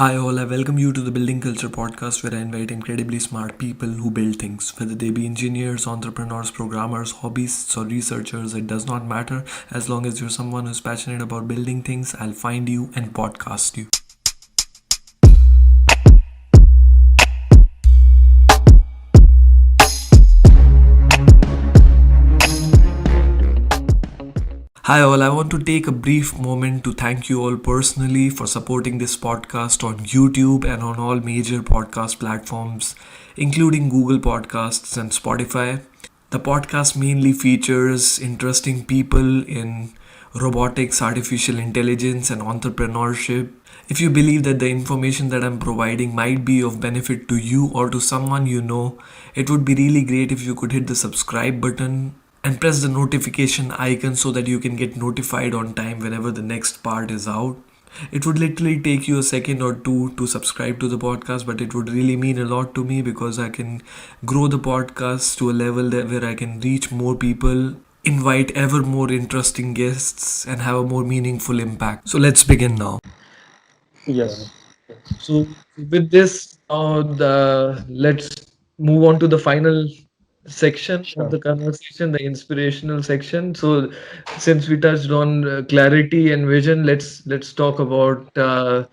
Hi, all. I welcome you to the Building Culture podcast where I invite incredibly smart people who build things. Whether they be engineers, entrepreneurs, programmers, hobbyists, or researchers, it does not matter. As long as you're someone who's passionate about building things, I'll find you and podcast you. Hi, all. I want to take a brief moment to thank you all personally for supporting this podcast on YouTube and on all major podcast platforms, including Google Podcasts and Spotify. The podcast mainly features interesting people in robotics, artificial intelligence, and entrepreneurship. If you believe that the information that I'm providing might be of benefit to you or to someone you know, it would be really great if you could hit the subscribe button and press the notification icon so that you can get notified on time whenever the next part is out. It would literally take you a second or two to subscribe to the podcast, but it would really mean a lot to me because I can grow the podcast to a level where I can reach more people, invite ever more interesting guests, and have a more meaningful impact. So let's begin now. Yes. So with this, let's move on to the final section of Sure. the conversation, the inspirational section. So since we touched on clarity and vision, let's talk about that.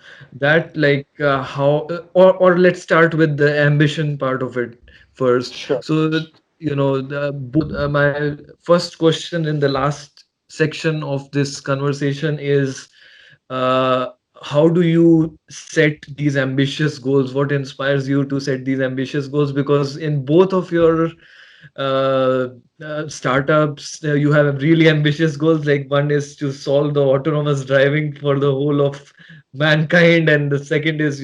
How, or let's start with the ambition part of it first. Sure. So my first question in the last section of this conversation is uh, how do you set these ambitious goals? What inspires you to set these ambitious goals? Because in both of your uh, startups, you have really ambitious goals. Like one is to solve the autonomous driving for the whole of mankind, and the second is,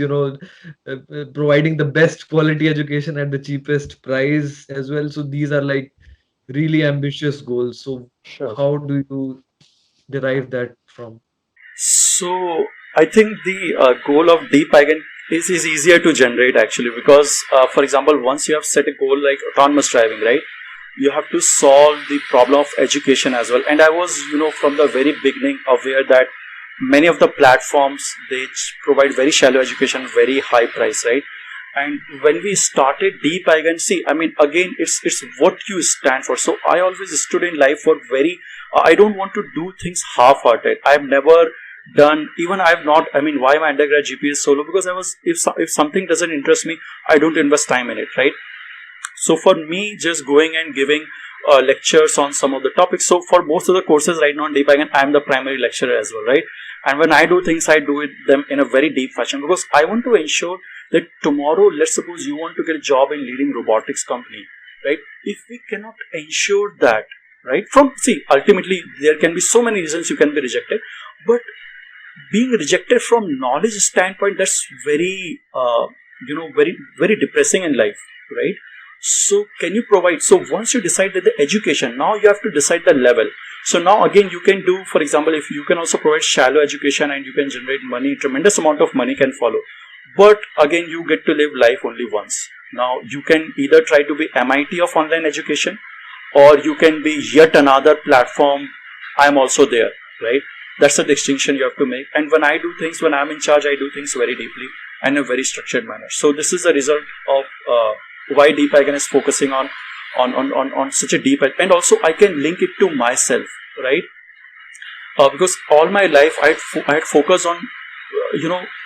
providing the best quality education at the cheapest price as well. So these are like really ambitious goals. So Sure. how do you derive that from? So I think the goal of deep Eigen is easier to generate actually because, for example, once you have set a goal like autonomous driving, right? You have to solve the problem of education as well. And I was, from the very beginning aware that many of the platforms provide very shallow education, very high price, right? And when we started deep Eigen, see, I mean, again, it's what you stand for. So I always stood in life for very. I don't want to do things half-hearted. I've never done, even I've not, I mean, why my undergrad GPA is so low? Because I was, if something doesn't interest me, I don't invest time in it, right? So for me, just going and giving lectures on some of the topics. So for most of the courses right now in deep Eigen, I'm the primary lecturer as well, right? And when I do things, I do it them in a very deep fashion because I want to ensure that tomorrow, let's suppose you want to get a job in leading robotics company, right? If we cannot ensure that, right? From, see, ultimately there can be so many reasons you can be rejected, but being rejected from knowledge standpoint, that's very very very depressing in life, right? So can you provide, so once you decide that the education, now you have to decide the level. So now again you can do, for example, if you can also provide shallow education and you can generate money, tremendous amount of money can follow, but again you get to live life only once. Now you can either try to be MIT of online education, or you can be yet another platform. I'm also there, right? That's the distinction you have to make. And when I do things, when I'm in charge, I do things very deeply and in a very structured manner. So this is the result of why Deep Eigen is focusing on such a deep, and also I can link it to myself, right? Because all my life I had focused on,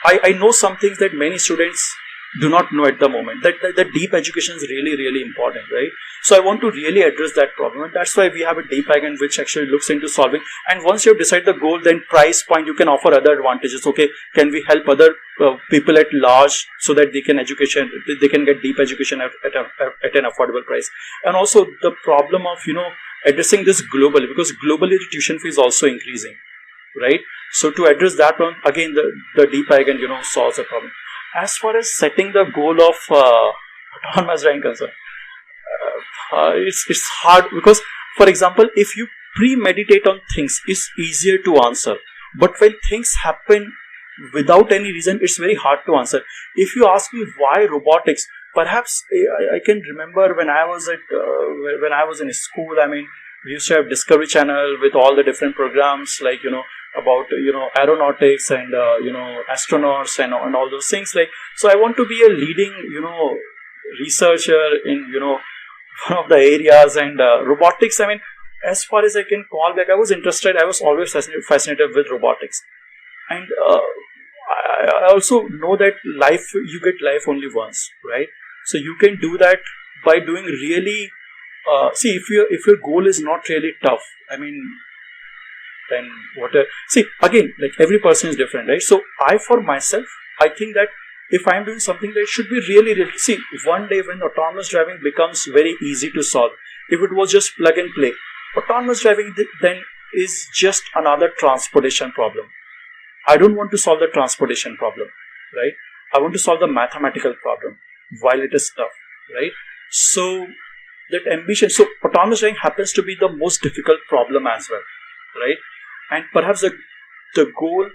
I know some things that many students do not know at the moment, that deep education is really really important, right? So I want to really address that problem, and that's why we have a deep Eigen which actually looks into solving. And once you have decided the goal, then price point, you can offer other advantages. Okay, can we help other people at large so that they can get deep education at an affordable price? And also the problem of addressing this globally, because globally the tuition fee is also increasing, right? So to address that one, again, the deep Eigen solves the problem. As far as setting the goal of autonomous driving concern, it's hard because, for example, if you premeditate on things, it's easier to answer. But when things happen without any reason, it's very hard to answer. If you ask me why robotics, perhaps I can remember when I was in school. I mean, we used to have Discovery Channel with all the different programs like about aeronautics and astronauts and all those things. Like, so I want to be a leading researcher in one of the areas, and robotics. I mean, as far as I can call back, I was interested. I was always fascinated with robotics, and I also know that you get life only once, right? So you can do that by doing really. See, if your goal is not really tough, I mean, then what? See, again, like every person is different, right? So for myself, I think that if I'm doing something that should be really, really, see, one day when autonomous driving becomes very easy to solve, if it was just plug and play, autonomous driving then is just another transportation problem. I don't want to solve the transportation problem, right? I want to solve the mathematical problem while it is tough, right? So that ambition, so autonomous driving happens to be the most difficult problem as well, right? And perhaps the goal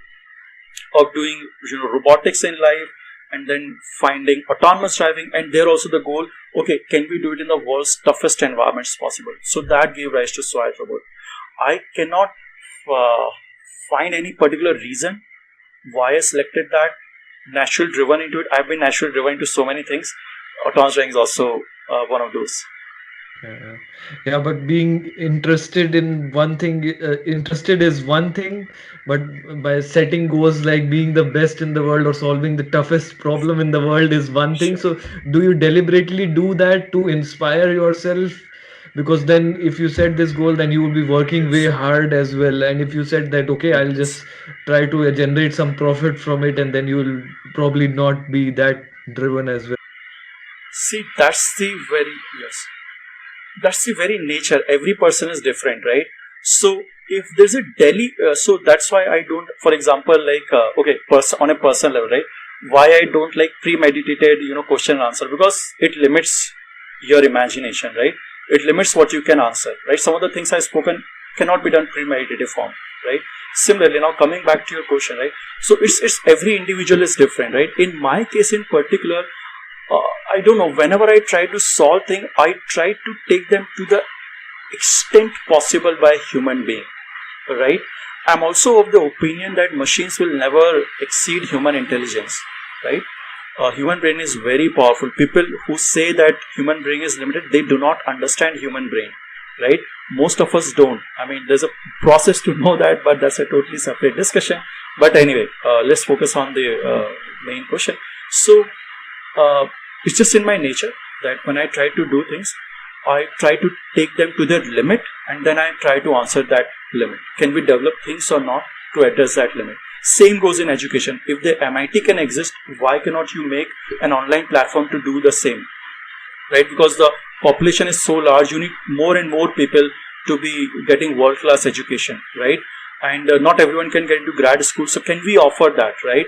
of doing robotics in life and then finding autonomous driving, and there also the goal, okay, can we do it in the world's toughest environments possible? So that gave rise to Swift Robot. I cannot find any particular reason why I selected that. Natural driven into it. I've been naturally driven into so many things. Autonomous driving is also one of those. Yeah, but being interested in one thing, interested is one thing, but by setting goals like being the best in the world or solving the toughest problem in the world is one thing. Sure. So, do you deliberately do that to inspire yourself? Because then, if you set this goal, then you will be working way Yes. hard as well. And if you said that, okay, I'll Yes. just try to generate some profit from it, and then you will probably not be that driven as well. See, that's the very nature. Every person is different, right? So if there's a Delhi, so that's why I don't, for example, like on a personal level, right? Why I don't like premeditated, question and answer, because it limits your imagination, right? It limits what you can answer, right? Some of the things I've spoken cannot be done premeditative form, right? Similarly, now coming back to your question, right? So it's every individual is different, right? In my case in particular, I don't know, whenever I try to solve things, I try to take them to the extent possible by a human being, right? I'm also of the opinion that machines will never exceed human intelligence, right? Human brain is very powerful. People who say that human brain is limited, they do not understand human brain, right? Most of us don't. I mean, there's a process to know that, but that's a totally separate discussion. But anyway, let's focus on the main question. So, it's just in my nature that when I try to do things, I try to take them to their limit, and then I try to answer that limit. Can we develop things or not to address that limit? Same goes in education. If the MIT can exist, why cannot you make an online platform to do the same? Right? Because the population is so large, you need more and more people to be getting world-class education, right? And not everyone can get into grad school. So can we offer that, right?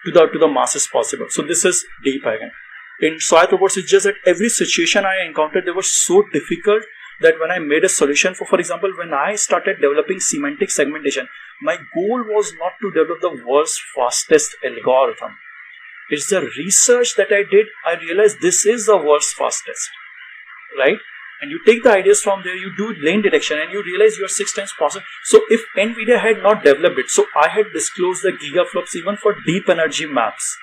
To the masses possible. So this is deep again. In Swift Robots, it's just that every situation I encountered, they were so difficult that when I made a solution for example, when I started developing semantic segmentation, my goal was not to develop the world's fastest algorithm. It's the research that I did, I realized this is the world's fastest, right? And you take the ideas from there, you do lane detection, and you realize you are 6 times faster. So if NVIDIA had not developed it, so I had disclosed the gigaflops even for deep energy maps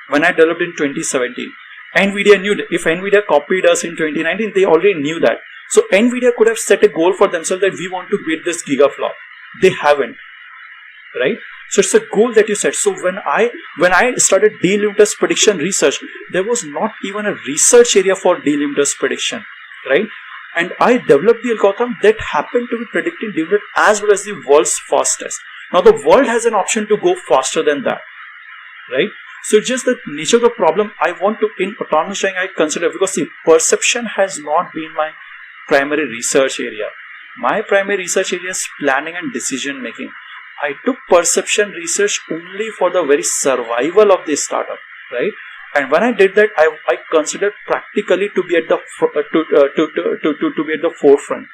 when I developed in 2017. NVIDIA knew that. If NVIDIA copied us in 2019, they already knew that. So NVIDIA could have set a goal for themselves that we want to beat this gigaflop. They haven't, right? So it's a goal that you set. So when I started delimiters prediction research, there was not even a research area for delimiters prediction, right? And I developed the algorithm that happened to be predicting delimiter as well as the world's fastest. Now the world has an option to go faster than that, right? So it's just the nature of the problem I want to, in autonomous driving, I consider, because see, perception has not been my primary research area. My primary research area is planning and decision making. I took perception research only for the very survival of the startup, right? And when I did that, I considered practically to be at the to be at the forefront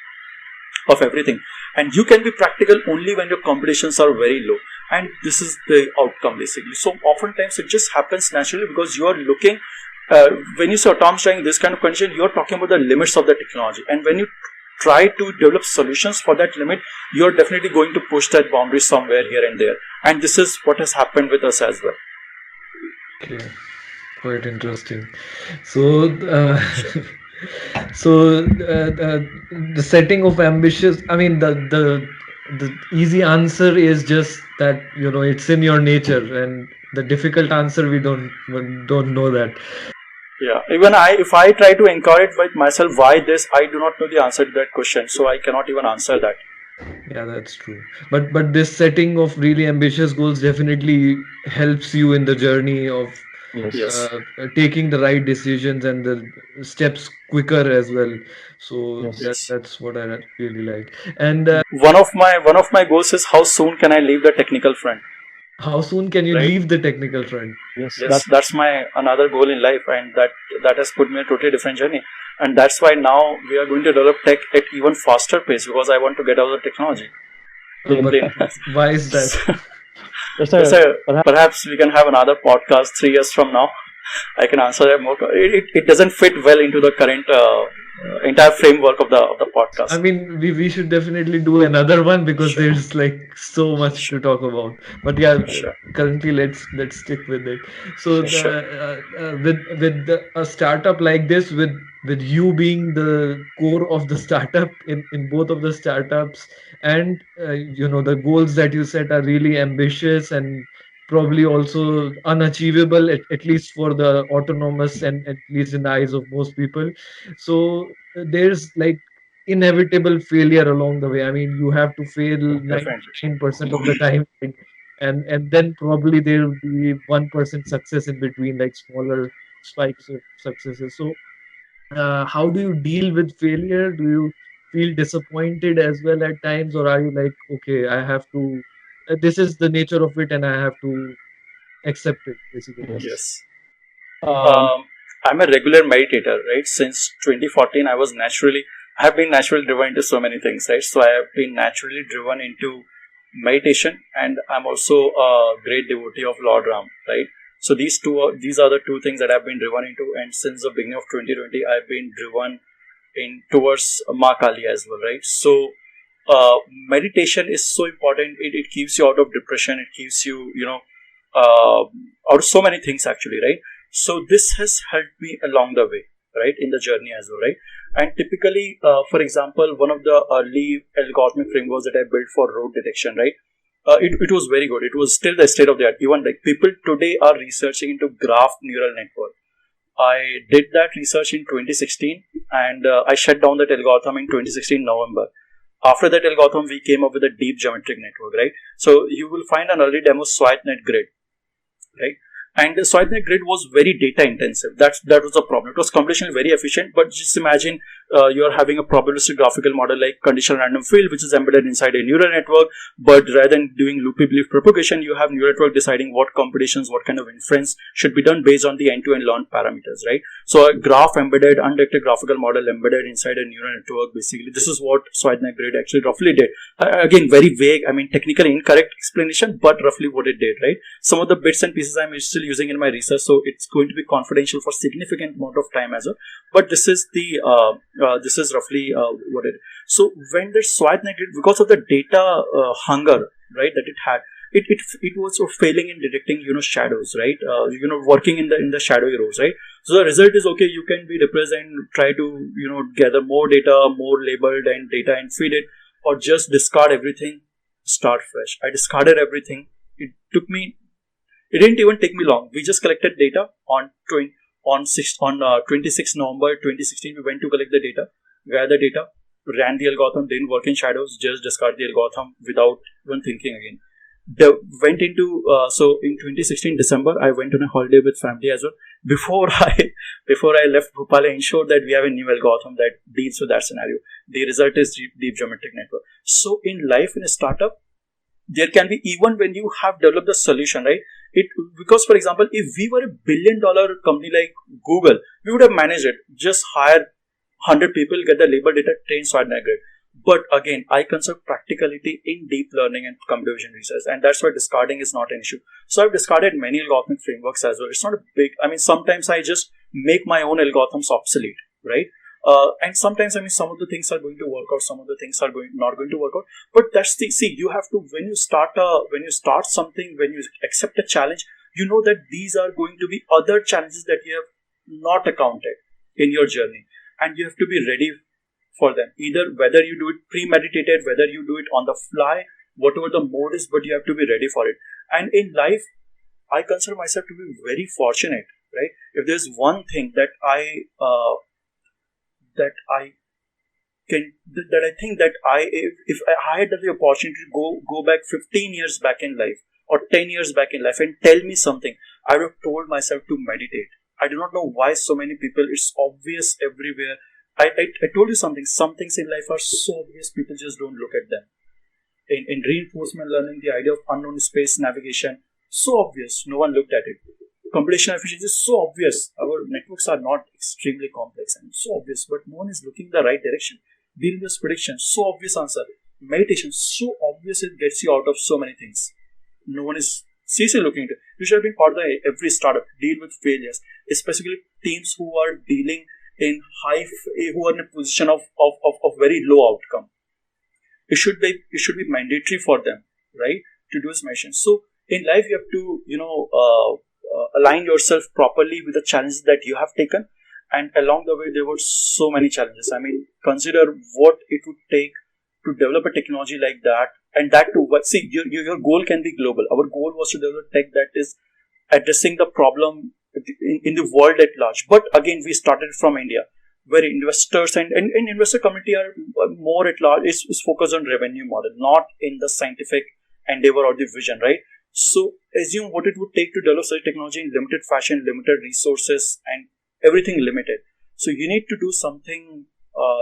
of everything. And you can be practical only when your competitions are very low. And this is the outcome basically. So oftentimes it just happens naturally because you are looking, when you say autonomous driving, this kind of condition, you are talking about the limits of the technology. And when you try to develop solutions for that limit, you're definitely going to push that boundary somewhere here and there. And this is what has happened with us as well. Okay, quite interesting. So, so the setting of ambitious. I mean, the easy answer is just that it's in your nature, and the difficult answer we don't know that. Yeah, even if I try to encourage with myself why this, I do not know the answer to that question, so I cannot even answer that. Yeah, that's true. But this setting of really ambitious goals definitely helps you in the journey of Yes. Yes. taking the right decisions and the steps quicker as well. So Yes. that Yes. that's what I really like. And One of my goals is how soon can I leave the technical front, how soon can you right? leave the technical front? Yes. Yes, that's my another goal in life, and that has put me in a totally different journey. And that's why now we are going to develop tech at even faster pace, because I want to get out of the technology. Plain. Why is that? Yes, Yes, sir. perhaps we can have another podcast 3 years from now. I can answer that more. It doesn't fit well into the current entire framework of the podcast. I mean, we should definitely do another one because Sure. there's like so much to talk about. But yeah, Sure. currently let's stick with it. So Sure. a startup like this, with you being the core of the startup in both of the startups, and the goals that you set are really ambitious and probably also unachievable, at least for the autonomous, and at least in the eyes of most people. So there's like inevitable failure along the way. I mean, you have to fail Definitely. 99% of the time, and then probably there will be 1% success in between, like smaller spikes of successes. So how do you deal with failure? Do you feel disappointed as well at times, or are you like, okay, I have to, this is the nature of it and I have to accept it, basically? Yes. Yes. Um, I'm a regular meditator, right? Since 2014, I have been naturally driven into so many things, right? So I have been naturally driven into meditation, and I'm also a great devotee of Lord Ram, right? So these are the two things that I've been driven into, and since the beginning of 2020, I've been driven in towards Ma Kali as well, right? So meditation is so important. It keeps you out of depression. It keeps you, out of so many things actually, right? So this has helped me along the way, right, in the journey as well, right? And typically, for example, one of the early algorithmic frameworks that I built for road detection, right? It was very good. It was still the state of the art. Even like people today are researching into graph neural network. I did that research in 2016, and I shut down that algorithm in 2016 November. After that algorithm, we came up with a deep geometric network, right? So you will find an early demo SwipeNet grid, right? And the SwipeNet grid was very data intensive. That was a problem. It was computationally very efficient, but just imagine you are having a probabilistic graphical model like conditional random field, which is embedded inside a neural network. But rather than doing loopy belief propagation, you have neural network deciding what computations, what kind of inference should be done based on the end-to-end learned parameters, right? So a graph embedded, undetected graphical model embedded inside a neural network. Basically, this is what SwipeNet grid actually roughly did. Again, very vague. I mean, technically incorrect explanation, but roughly what it did, right? Some of the bits and pieces I'm still using in my research, so it's going to be confidential for significant amount of time as well. But this is roughly what it is. So when the SwipeNet grid, because of the data hunger, right, that it had, it was failing in detecting shadows, right? Working in the shadowy rows, right? So the result is, okay, you can be depressed and try to gather more data, more labeled and data, and feed it, or just discard everything, start fresh. I discarded everything. It didn't even take me long. We just collected data on 26 November 2016. We went to collect the data, gathered the data, ran the algorithm, didn't work in shadows, just discard the algorithm without even thinking again. So in 2016 December, I went on a holiday with family as well. Before I left Bhopal, I ensured that we have a new algorithm that deals with that scenario. The result is deep geometric network. So in life, in a startup, there can be, even when you have developed the solution, right? Because for example, if we were $1 billion company like Google, we would have managed it. Just hire 100 people, get the labor data, train SwipeNet grid. But again, I consider practicality in deep learning and computer vision research, and that's why discarding is not an issue. So I've discarded many algorithmic frameworks as well. It's not a big. I mean, sometimes I just make my own algorithms obsolete, right? And sometimes, I mean, some of the things are going to work out, some of the things are not going to work out. But that's the see. You have to when you start something, when you accept a challenge, you know that these are going to be other challenges that you have not accounted in your journey, and you have to be ready for them. Either whether you do it premeditated, whether you do it on the fly, whatever the mode is, but you have to be ready for it. And in life, I consider myself to be very fortunate, right? If there's one thing that I that I think that if I had the opportunity to go back 15 years back in life or 10 years back in life and tell me something, I would have told myself to meditate. I do not know why so many people, it's obvious everywhere. I told you something. Some things in life are so obvious, people just don't look at them. In reinforcement learning, the idea of unknown space navigation, so obvious, no one looked at it. Computational efficiency is so obvious. Our networks are not extremely complex and so obvious, but no one is looking in the right direction. Dealing with prediction, so obvious answer. Meditation, so obvious, it gets you out of so many things. No one is seriously looking at it. You should have been part of every startup, deal with failures, especially teams who are dealing in who are in a position of very low outcome. It should be mandatory for them, right, to do this mission. So in life, you have to align yourself properly with the challenges that you have taken. And along the way, there were so many challenges. I mean, consider what it would take to develop a technology like that. And that too, see, your goal can be global. Our goal was to develop tech that is addressing the problem in the world at large. But again, we started from India, where investors and investor community are more at large, is focused on revenue model, not in the scientific endeavor or the vision, right? So assume what it would take to develop such technology in limited fashion, limited resources, and everything limited. So you need to do something.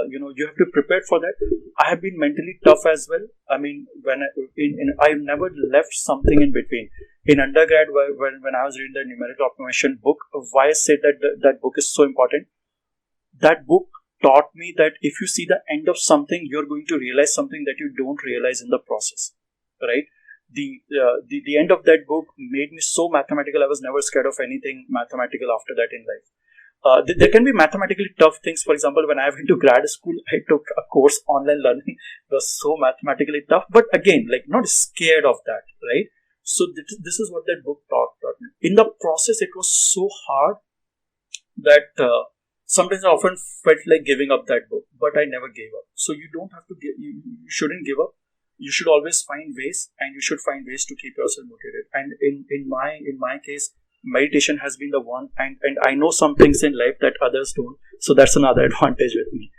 You have to prepare for that. I have been mentally tough as well. I mean, I've never left something in between. In undergrad, when I was reading the numerical optimization book, why I said that book is so important. That book taught me that if you see the end of something, you're going to realize something that you don't realize in the process, right? The end of that book made me so mathematical. I was never scared of anything mathematical after that in life. There can be mathematically tough things. For example, when I went to grad school, I took a course online learning. It was so mathematically tough, but again, like not scared of that, right? So this is what that book taught me. In the process, it was so hard that sometimes I often felt like giving up that book, but I never gave up. So you don't have to you shouldn't give up. You should always find ways, and you should find ways to keep yourself motivated. And in my case, meditation has been the one, and I know some things in life that others don't. So that's another advantage with me.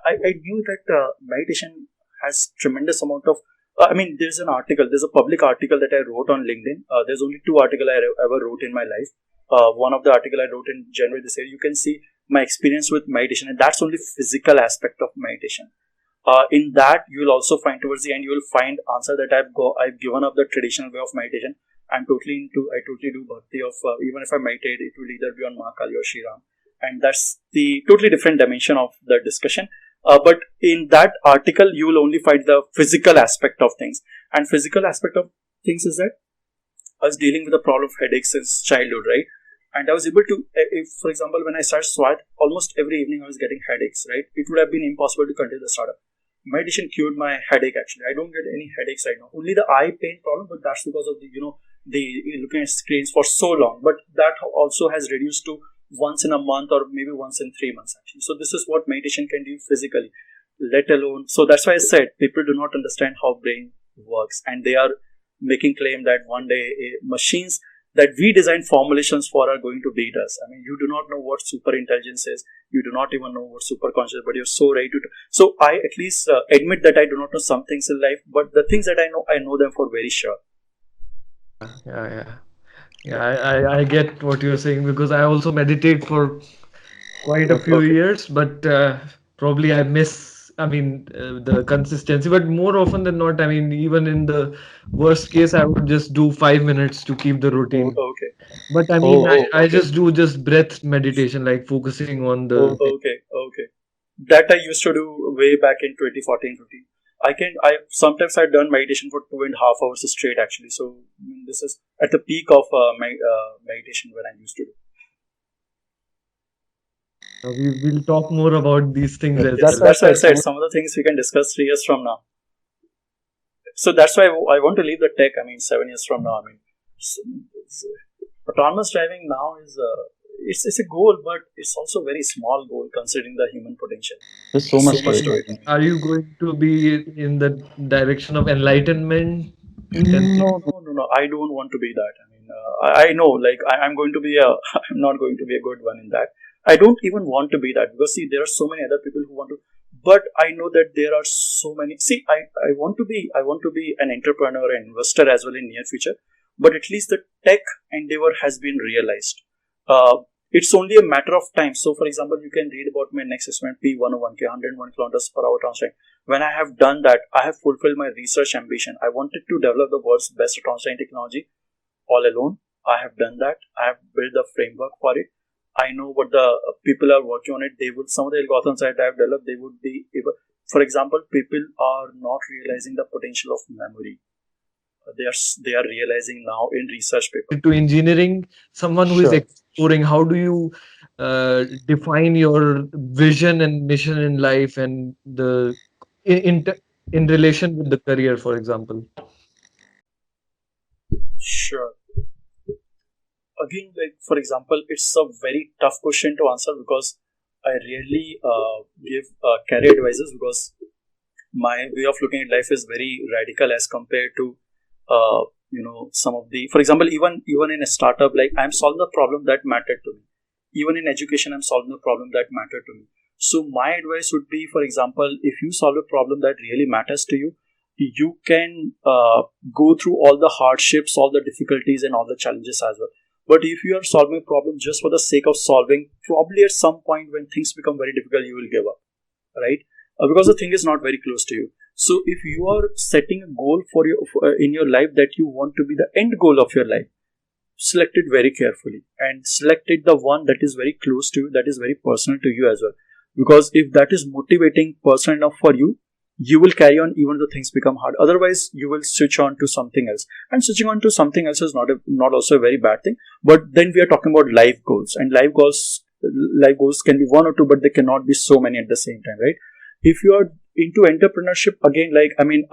I knew that meditation has tremendous amount of. There's a public article that I wrote on LinkedIn. There's only 2 articles I ever wrote in my life. One of the article I wrote in January this year. You can see my experience with meditation, and that's only physical aspect of meditation. In that, you will also find towards the end, you will find answer that I've given up the traditional way of meditation. I totally do bhakti of, even if I meditate, it will either be on Mahakali or Shri Ram. And that's the totally different dimension of the discussion. But in that article, you will only find the physical aspect of things. And physical aspect of things is that I was dealing with the problem of headaches since childhood, right? And I was able to, if, for example, when I started SWAT, almost every evening I was getting headaches, right? It would have been impossible to continue the startup. Meditation cured my headache actually. I don't get any headaches right now. Only the eye pain problem, but that's because of the looking at screens for so long. But that also has reduced to once in a month or maybe once in 3 months actually. So this is what meditation can do physically, let alone. So that's why I said people do not understand how brain works, and they are making claim that one day machines that we design formulations for are going to beat us. I mean, you do not know what super intelligence is. You do not even know what super conscious, but you're so ready to. So I at least admit that I do not know some things in life, but the things that I know them for very sure. I get what you're saying, because I also meditate for quite a few years, but probably I miss. The consistency. But more often than not, even in the worst case, I would just do 5 minutes to keep the routine. Okay. But I just do breath meditation, like focusing on the. Okay. That I used to do way back in 2014-15. I sometimes I've done meditation for 2.5 hours straight actually. So this is at the peak of my meditation when I used to do. We will talk more about these things Yes, as Yes, well. that's that's why I right. said some of the things we can discuss 3 years from now. So that's why I want to leave the tech. I mean, 7 years from now. I mean, it's- autonomous driving now is it's a goal, but it's also a very small goal considering the human potential. There's so There's so much to much it. to it. Are you going to be in the direction of enlightenment? You can say. No, No, no, no. I don't want to be that. I mean, I know, like, I'm going to be a, I'm not going to be a good one in that. I don't even want to be that because see, there are so many other people who want to. But I know that there are so many. See, I want to be an entrepreneur, an investor as well in near future. But at least the tech endeavor has been realized. It's only a matter of time. So, for example, you can read about my next assessment P101K, 101 kilometers per hour transfer. When I have done that, I have fulfilled my research ambition. I wanted to develop the world's best transferring technology all alone. I have done that. I have built the framework for it. I know what the people are working on it. They would, some of the algorithms that I have developed, they would be able, for example, people are not realizing the potential of memory. They are realizing now in research paper. To engineering, someone who is sure. exploring, how do you define your vision and mission in life and the in relation with the career, for example? Sure. Again, like for example, it's a very tough question to answer because I rarely give career advices because my way of looking at life is very radical as compared to some of the, for example, even in a startup, like I'm solving the problem that mattered to me. Even in education, I'm solving the problem that mattered to me. So my advice would be, for example, if you solve a problem that really matters to you, you can go through all the hardships, all the difficulties and all the challenges as well. But if you are solving a problem just for the sake of solving, probably at some point when things become very difficult, you will give up, right? Because the thing is not very close to you. So if you are setting a goal for in your life that you want to be the end goal of your life, select it very carefully and select it the one that is very close to you, that is very personal to you as well. Because if that is motivating personal enough for you, you will carry on even though things become hard. Otherwise, you will switch on to something else. And switching on to something else is not also a very bad thing. But then we are talking about life goals, and life goals can be one or two, but they cannot be so many at the same time, right? If you are into entrepreneurship, again, like I mean,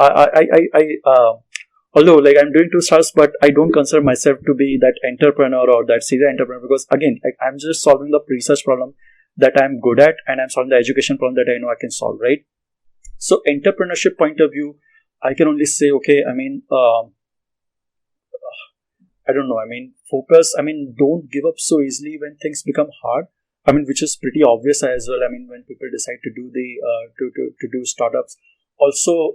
although like I'm doing two stars, but I don't consider myself to be that entrepreneur or that serial entrepreneur because again, like I'm just solving the research problem that I'm good at, and I'm solving the education problem that I know I can solve, right? So entrepreneurship point of view, I can only say, okay, I mean, I don't know. I mean, focus. I mean, don't give up so easily when things become hard. I mean, which is pretty obvious as well. I mean, when people decide to do the to do startups. Also,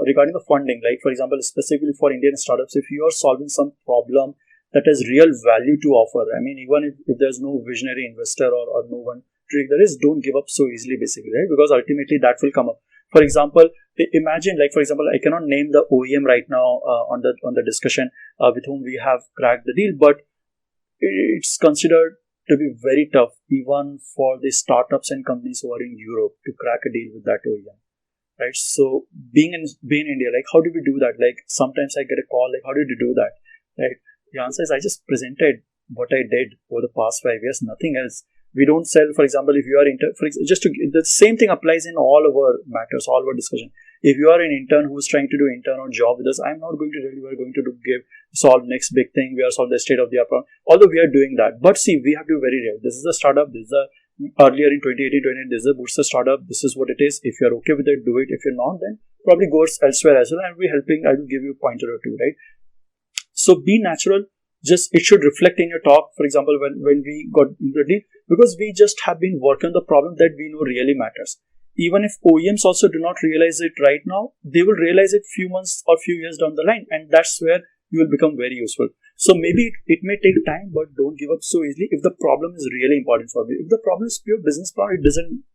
regarding the funding, like for example, specifically for Indian startups, if you are solving some problem that has real value to offer, I mean, even if there's no visionary investor or no one to take the risk, don't give up so easily, basically, right? Because ultimately that will come up. For example, imagine, like for example, I cannot name the OEM right now on the discussion with whom we have cracked the deal, but it's considered to be very tough even for the startups and companies who are in Europe to crack a deal with that OEM, right? So being in India, like how do we do that? Like sometimes I get a call, like how did you do that, right? The answer is I just presented what I did over the past 5 years, nothing else. We don't sell, for example, if you are the same thing applies in all our matters, all our discussion. If you are an intern who's trying to do intern or job with us, I'm not going to tell you we're going to solve next big thing. We are solve the state of the art problem. Although we are doing that, but see, we have to be very real. This is a startup. This is a earlier in 2018, 2019, this is a bootstrap startup. This is what it is. If you're okay with it, do it. If you're not, then probably go elsewhere as well. And we're helping. I will give you a pointer or two, right? So be natural. Just it should reflect in your talk. For example, when we got into the deal, because we just have been working on the problem that we know really matters. Even if OEMs also do not realize it right now, they will realize it few months or few years down the line, and that's where you will become very useful. So maybe it may take time, but don't give up so easily if the problem is really important for you. If the problem is pure business problem, it doesn't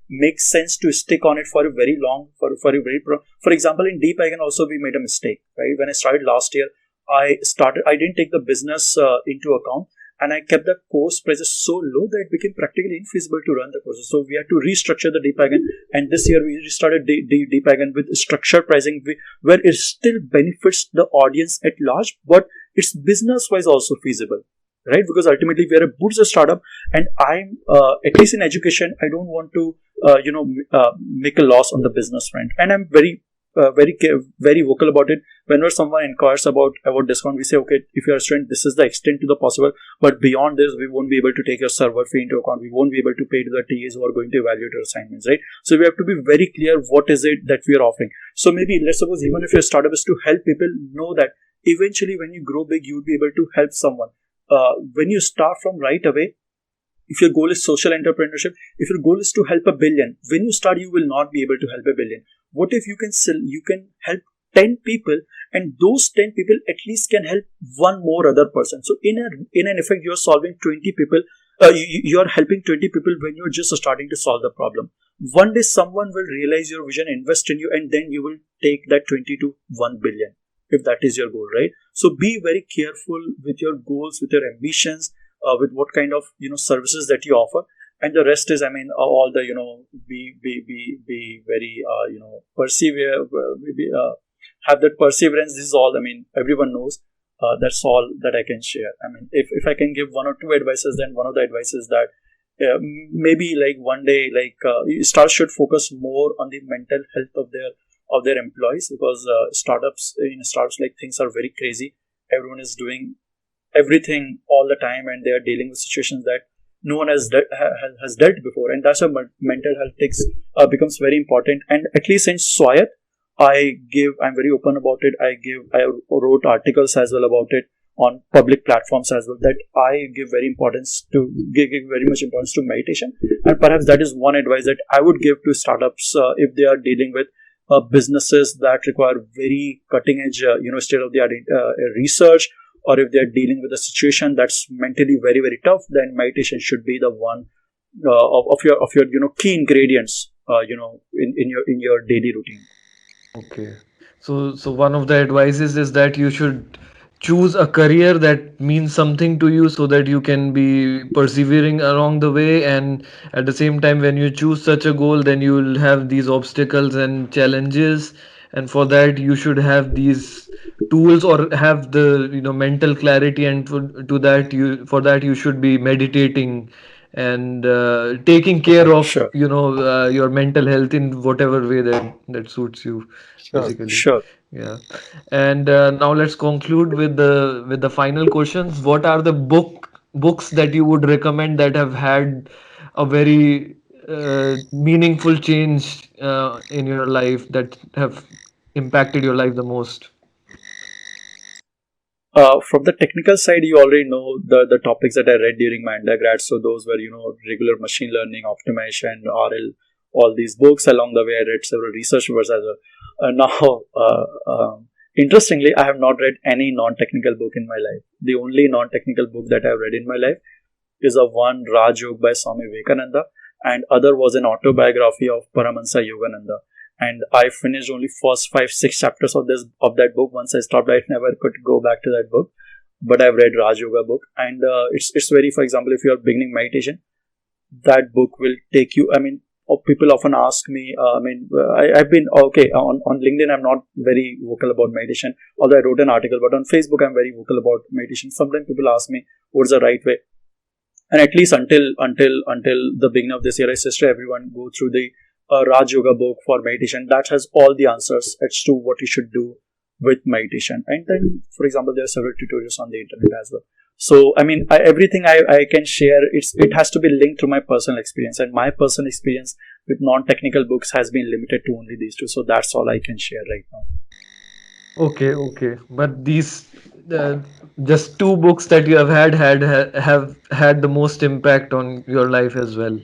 make sense to stick on it for a very long, for example, in Deep I can also we made a mistake, right? When I started last year, I didn't take the business into account, and I kept the course prices so low that it became practically infeasible to run the courses. So we had to restructure the DeepAgon, and this year we restarted DeepAgon with structured pricing, where it still benefits the audience at large, but it's business-wise also feasible. right? Because ultimately we are a bootstrap startup, and I'm at least in education, I don't want to make a loss on the business front, and I'm very vocal about it. Whenever someone inquires about discount, we say, okay, if you're a student, this is the extent to the possible, but beyond this, we won't be able to take your server fee into account. We won't be able to pay to the TAs who are going to evaluate your assignments, right? So we have to be very clear what is it that we are offering. So maybe let's suppose even if your startup is to help people, know that eventually when you grow big, you will be able to help someone. When you start from right away, if your goal is social entrepreneurship, if your goal is to help a billion, when you start, you will not be able to help a billion. What if you can help 10 people, and those 10 people at least can help one more other person? So in an effect, you're solving 20 people. You're helping 20 people when you're just starting to solve the problem. One day someone will realize your vision, invest in you, and then you will take that 20 to 1 billion, if that is your goal, right? So be very careful with your goals, with your ambitions, with what kind of services that you offer, and the rest is, I mean, all the be very persevere, have that perseverance. This is all, I mean, everyone knows. That's all that I can share. I mean, if I can give one or two advices, then one of the advice is that maybe like one day, like startups should focus more on the mental health of their employees, because startups like things are very crazy. Everyone is doing everything all the time, and they are dealing with situations that no one has dealt before, and that's why mental health becomes very important. And at least in Swayat, I'm very open about it. I wrote articles as well about it on public platforms as well, that I give very much importance to meditation. And perhaps that is one advice that I would give to startups if they are dealing with businesses that require very cutting edge state of the art research, or if they are dealing with a situation that's mentally very, very tough, then meditation should be the one of your key ingredients in your daily routine. Okay. So one of the advices is that you should choose a career that means something to you, so that you can be persevering along the way, and at the same time, when you choose such a goal, then you will have these obstacles and challenges, and for that you should have these tools, or have the mental clarity, and for that you should be meditating, and taking care of Sure. your mental health in whatever way that suits you, Sure. basically. Sure. Yeah. And now let's conclude with the final questions. What are the books that you would recommend that have had a very meaningful change in your life, that have impacted your life the most? From the technical side, you already know the topics that I read during my undergrad. So those were, regular machine learning, optimization, RL, all these books. Along the way, I read several research papers as well. Interestingly, I have not read any non-technical book in my life. The only non-technical book that I have read in my life is a one Raj Yoga by Swami Vivekananda, and other was an autobiography of Paramahansa Yogananda. And I finished only first 5-6 chapters of that book. Once I stopped, I never could go back to that book. But I've read Raj Yoga book, and it's very, for example, if you are beginning meditation, that book will take you. I mean, people often ask me. I've been okay on LinkedIn. I'm not very vocal about meditation, although I wrote an article. But on Facebook, I'm very vocal about meditation. Sometimes people ask me what's the right way, and at least until the beginning of this year, I suggest everyone go through the Raj Yoga book for meditation. That has all the answers as to what you should do with meditation. And then, for example, there are several tutorials on the internet as well. So, I mean, everything I can share, it has to be linked to my personal experience, and my personal experience with non-technical books has been limited to only these two. So that's all I can share right now. Okay. But these just two books that you have have had the most impact on your life as well.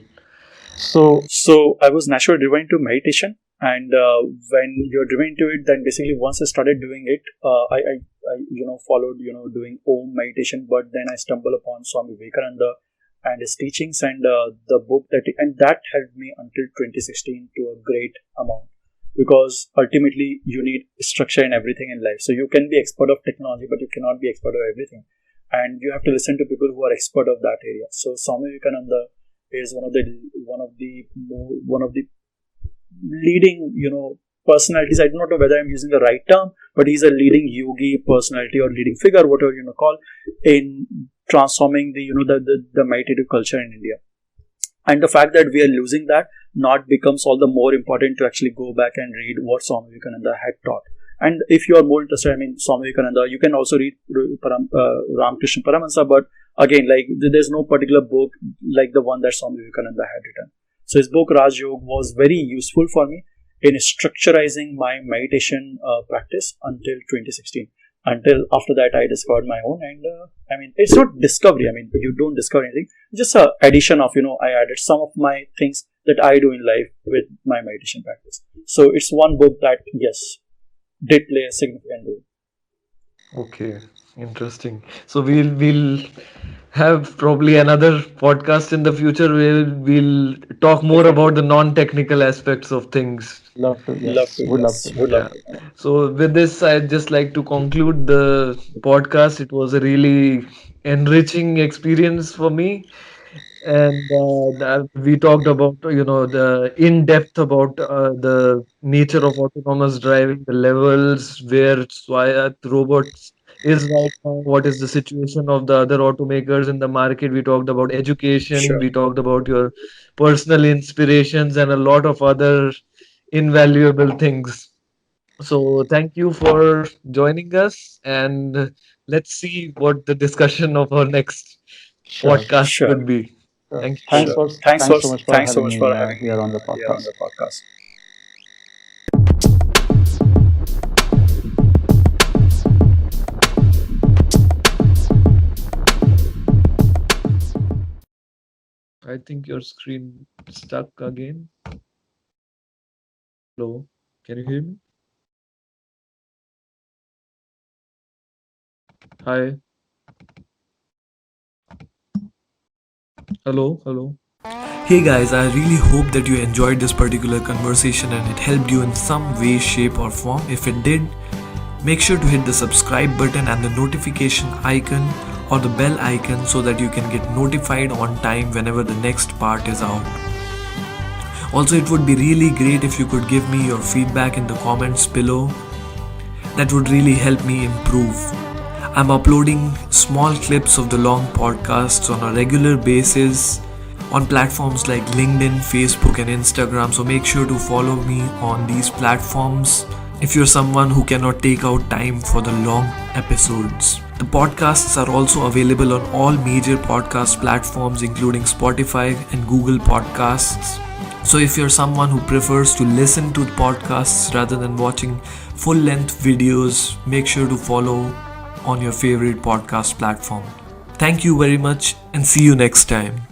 So, So I was naturally driven to meditation, and when you're driven to it, then basically once I started doing it, I followed doing Om meditation, but then I stumbled upon Swami Vivekananda and his teachings, and the book that helped me until 2016 to a great amount, because ultimately you need structure in everything in life. So you can be expert of technology, but you cannot be expert of everything, and you have to listen to people who are expert of that area. So Swami Vivekananda is one of the leading personalities. I do not know whether I'm using the right term, but he's a leading yogi personality or leading figure, whatever call, in transforming the meditative culture in India. And the fact that we are losing that not becomes all the more important to actually go back and read what Swami Vivekananda had taught. And if you are more interested, Swami Vivekananda, you can also read Ramakrishna Paramahansa, but again, like there's no particular book like the one that Swami Vivekananda had written. So his book Raj Yoga was very useful for me in structurizing my meditation practice until 2016. Until after that, I discovered my own, and it's not discovery. You don't discover anything; just a addition of I added some of my things that I do in life with my meditation practice. So it's one book that yes did play a significant role. Okay, interesting. So we'll have probably another podcast in the future where we'll talk more about the non-technical aspects of things. Love to. Love Yes. to, Would love yes, to. would love to. So with this, I'd just like to conclude the podcast. It was a really enriching experience for me, and we talked about the in depth about the nature of autonomous driving, the levels where Swayat robots is right now, what is the situation of the other automakers in the market. We talked about education, Sure. we talked about your personal inspirations, and a lot of other invaluable things. So thank you for joining us, and let's see what the discussion of our next Sure. podcast Sure. could be. Sure. Thank you. Thanks Sure. for Thanks thanks so much for thanks so having much me for having here me on the here on podcast. the podcast. I think your screen stuck again. Hello, can you hear me? Hi. Hello, hello. Hey guys, I really hope that you enjoyed this particular conversation and it helped you in some way, shape, or form. If it did, make sure to hit the subscribe button and the notification icon or the bell icon so that you can get notified on time whenever the next part is out. Also, it would be really great if you could give me your feedback in the comments below. That would really help me improve. I'm uploading small clips of the long podcasts on a regular basis on platforms like LinkedIn, Facebook, and Instagram. So make sure to follow me on these platforms if you're someone who cannot take out time for the long episodes. The podcasts are also available on all major podcast platforms, including Spotify and Google Podcasts. So if you're someone who prefers to listen to podcasts rather than watching full-length videos, make sure to follow on your favorite podcast platform. Thank you very much and see you next time.